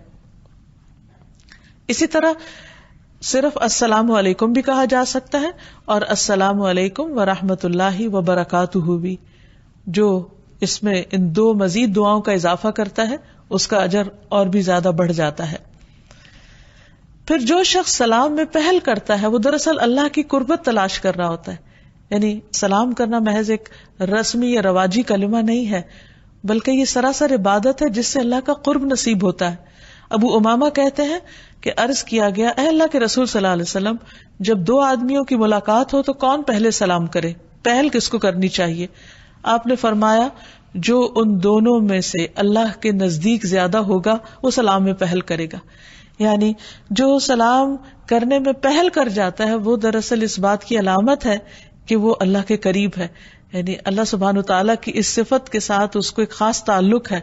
اسی طرح صرف السلام علیکم بھی کہا جا سکتا ہے اور السلام علیکم ورحمۃ اللہ وبرکاتہ بھی، جو اس میں ان 2 مزید دعاؤں کا اضافہ کرتا ہے اس کا اجر اور بھی زیادہ بڑھ جاتا ہے. پھر جو شخص سلام میں پہل کرتا ہے وہ دراصل اللہ کی قربت تلاش کر رہا ہوتا ہے. یعنی سلام کرنا محض ایک رسمی یا رواجی کلمہ نہیں ہے، بلکہ یہ سراسر عبادت ہے جس سے اللہ کا قرب نصیب ہوتا ہے. ابو امامہ کہتے ہیں کہ عرض کیا گیا، اے اللہ کے رسول صلی اللہ علیہ وسلم، جب 2 آدمیوں کی ملاقات ہو تو کون پہلے سلام کرے؟ پہل کس کو کرنی چاہیے؟ آپ نے فرمایا، جو ان دونوں میں سے اللہ کے نزدیک زیادہ ہوگا وہ سلام میں پہل کرے گا. یعنی جو سلام کرنے میں پہل کر جاتا ہے وہ دراصل اس بات کی علامت ہے کہ وہ اللہ کے قریب ہے. یعنی اللہ سبحانہ تعالیٰ کی اس صفت کے ساتھ اس کو ایک خاص تعلق ہے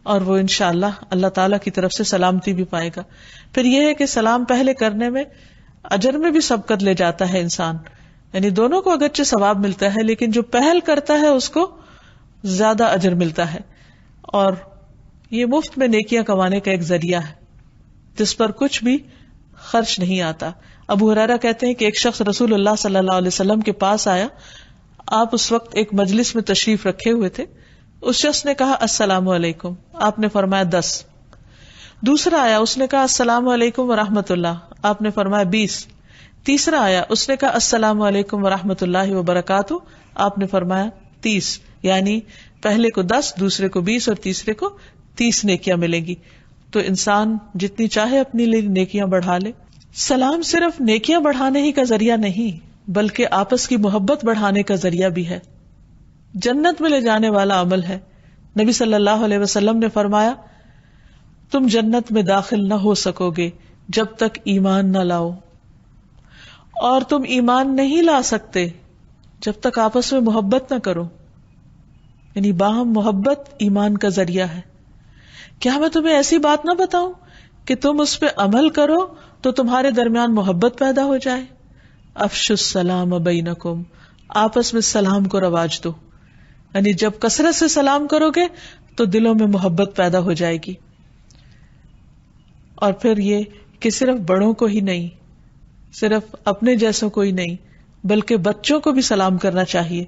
اور وہ انشاءاللہ اللہ تعالیٰ کی طرف سے سلامتی بھی پائے گا. پھر یہ ہے کہ سلام پہلے کرنے میں اجر میں بھی سبقت لے جاتا ہے انسان. یعنی دونوں کو اگرچہ ثواب ملتا ہے لیکن جو پہل کرتا ہے اس کو زیادہ اجر ملتا ہے. اور یہ مفت میں نیکیاں کمانے کا ایک ذریعہ ہے جس پر کچھ بھی خرچ نہیں آتا. ابو ہریرہ کہتے ہیں کہ ایک شخص رسول اللہ صلی اللہ علیہ وسلم کے پاس آیا. آپ اس وقت ایک مجلس میں تشریف رکھے ہوئے تھے. اس شخص نے کہا السلام علیکم. آپ نے فرمایا 10. دوسرا آیا، اس نے کہا السلام علیکم ورحمۃ اللہ. آپ نے فرمایا 20. تیسرا آیا، اس نے کہا السلام علیکم ورحمۃ اللہ وبرکاتہ. آپ نے فرمایا 30. یعنی پہلے کو 10، دوسرے کو 20 اور تیسرے کو 30 نیکیاں ملیں گی. تو انسان جتنی چاہے اپنے لیے نیکیاں بڑھا لے. سلام صرف نیکیاں بڑھانے ہی کا ذریعہ نہیں بلکہ آپس کی محبت بڑھانے کا ذریعہ بھی ہے. جنت میں لے جانے والا عمل ہے. نبی صلی اللہ علیہ وسلم نے فرمایا، تم جنت میں داخل نہ ہو سکو گے جب تک ایمان نہ لاؤ، اور تم ایمان نہیں لا سکتے جب تک آپس میں محبت نہ کرو. یعنی باہم محبت ایمان کا ذریعہ ہے. کیا میں تمہیں ایسی بات نہ بتاؤں کہ تم اس پہ عمل کرو تو تمہارے درمیان محبت پیدا ہو جائے؟ افشوا السلام بینکم، آپس میں سلام کو رواج دو. یعنی جب کثرت سے سلام کرو گے تو دلوں میں محبت پیدا ہو جائے گی. اور پھر یہ کہ صرف بڑوں کو ہی نہیں، صرف اپنے جیسوں کو ہی نہیں، بلکہ بچوں کو بھی سلام کرنا چاہیے.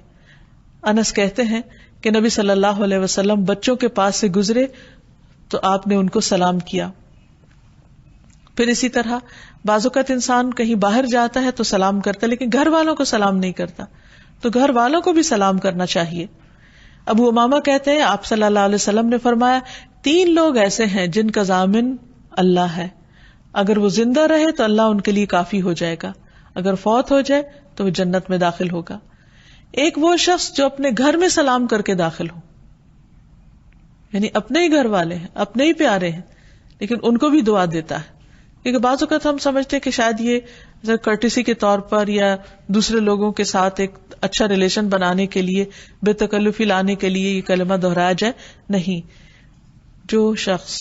انس کہتے ہیں کہ نبی صلی اللہ علیہ وسلم بچوں کے پاس سے گزرے تو آپ نے ان کو سلام کیا. پھر اسی طرح بعض اوقات انسان کہیں باہر جاتا ہے تو سلام کرتا ہے لیکن گھر والوں کو سلام نہیں کرتا، تو گھر والوں کو بھی سلام کرنا چاہیے. ابو امامہ کہتے ہیں آپ صلی اللہ علیہ وسلم نے فرمایا 3 لوگ ایسے ہیں جن کا ضامن اللہ ہے، اگر وہ زندہ رہے تو اللہ ان کے لیے کافی ہو جائے گا، اگر فوت ہو جائے تو وہ جنت میں داخل ہوگا. ایک وہ شخص جو اپنے گھر میں سلام کر کے داخل ہو، یعنی اپنے ہی گھر والے ہیں، اپنے ہی پیارے ہیں، لیکن ان کو بھی دعا دیتا ہے. کیونکہ بعض اوقات ہم سمجھتے ہیں کہ شاید یہ کرٹیسی کے طور پر یا دوسرے لوگوں کے ساتھ ایک اچھا ریلیشن بنانے کے لیے، بے تکلفی لانے کے لیے یہ کلمہ دہرایا جائے. نہیں، جو شخص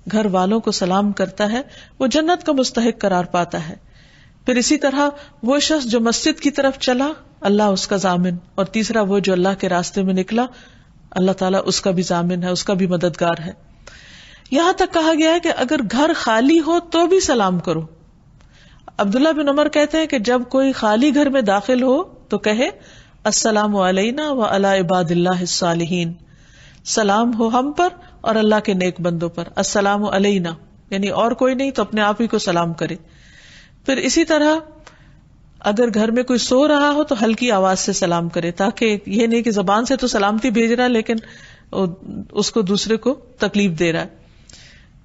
گھر والوں کو سلام کرتا ہے وہ جنت کا مستحق قرار پاتا ہے. پھر اسی طرح وہ شخص جو مسجد کی طرف چلا، اللہ اس کا ضامن. اور تیسرا وہ جو اللہ کے راستے میں نکلا، اللہ تعالیٰ اس کا بھی ضامن ہے، اس کا بھی مددگار ہے. یہاں تک کہا گیا ہے کہ اگر گھر خالی ہو تو بھی سلام کرو. عبداللہ بن عمر کہتے ہیں کہ جب کوئی خالی گھر میں داخل ہو تو کہے السلام علینا وعلی عباد اللہ الصالحین، سلام ہو ہم پر اور اللہ کے نیک بندوں پر. السلام علینا یعنی اور کوئی نہیں تو اپنے آپ ہی کو سلام کرے. پھر اسی طرح اگر گھر میں کوئی سو رہا ہو تو ہلکی آواز سے سلام کرے، تاکہ یہ نہیں کہ زبان سے تو سلامتی بھیج رہا ہے لیکن اس کو دوسرے کو تکلیف دے رہا ہے.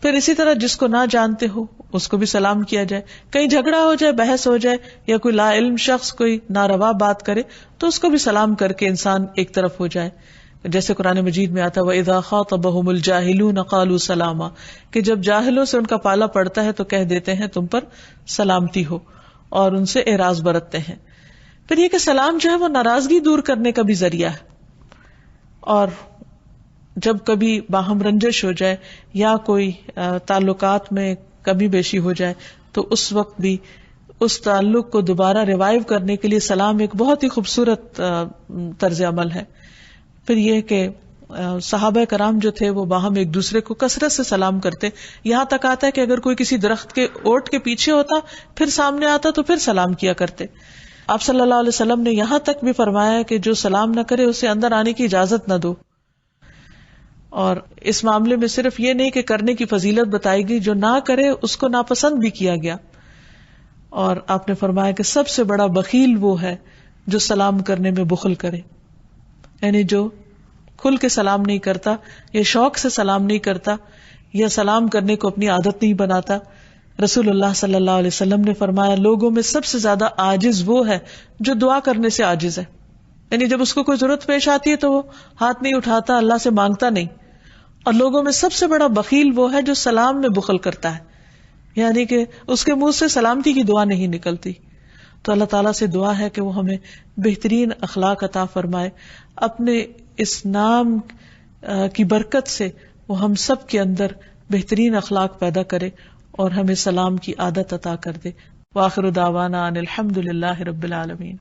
پھر اسی طرح جس کو نہ جانتے ہو اس کو بھی سلام کیا جائے. کہیں جھگڑا ہو جائے، بحث ہو جائے، یا کوئی لا علم شخص کوئی ناروا بات کرے تو اس کو بھی سلام کر کے انسان ایک طرف ہو جائے. جیسے قرآن مجید میں آتا وَإِذَا خَاطَبَهُمُ الْجَاهِلُونَ قَالُوا سَلَامًا، کہ جب جاہلوں سے ان کا پالا پڑتا ہے تو کہہ دیتے ہیں تم پر سلامتی ہو، اور ان سے اعراض برتتے ہیں. پھر یہ کہ سلام جو ہے وہ ناراضگی دور کرنے کا بھی ذریعہ ہے. اور جب کبھی باہم رنجش ہو جائے یا کوئی تعلقات میں کمی بیشی ہو جائے تو اس وقت بھی اس تعلق کو دوبارہ ریوائیو کرنے کے لیے سلام ایک بہت ہی خوبصورت طرز عمل ہے. پھر یہ کہ صحابہ کرام جو تھے وہ باہم ایک دوسرے کو کثرت سے سلام کرتے. یہاں تک آتا ہے کہ اگر کوئی کسی درخت کے اوٹ کے پیچھے ہوتا پھر سامنے آتا تو پھر سلام کیا کرتے. آپ صلی اللہ علیہ وسلم نے یہاں تک بھی فرمایا کہ جو سلام نہ کرے اسے اندر آنے کی اجازت نہ دو. اور اس معاملے میں صرف یہ نہیں کہ کرنے کی فضیلت بتائی گئی، جو نہ کرے اس کو ناپسند بھی کیا گیا. اور آپ نے فرمایا کہ سب سے بڑا بخیل وہ ہے جو سلام کرنے میں بخل کرے، یعنی جو کھل کے سلام نہیں کرتا، یا شوق سے سلام نہیں کرتا، یا سلام کرنے کو اپنی عادت نہیں بناتا. رسول اللہ صلی اللہ علیہ وسلم نے فرمایا لوگوں میں سب سے زیادہ عاجز وہ ہے جو دعا کرنے سے عاجز ہے. یعنی جب اس کو کوئی ضرورت پیش آتی ہے تو وہ ہاتھ نہیں اٹھاتا، اللہ سے مانگتا نہیں. اور لوگوں میں سب سے بڑا بخیل وہ ہے جو سلام میں بخل کرتا ہے، یعنی کہ اس کے منہ سے سلامتی کی دعا نہیں نکلتی. تو اللہ تعالیٰ سے دعا ہے کہ وہ ہمیں بہترین اخلاق عطا فرمائے، اپنے اس نام کی برکت سے وہ ہم سب کے اندر بہترین اخلاق پیدا کرے اور ہمیں سلام کی عادت عطا کر دے. وآخر دعوانا ان الحمد للہ رب العالمین.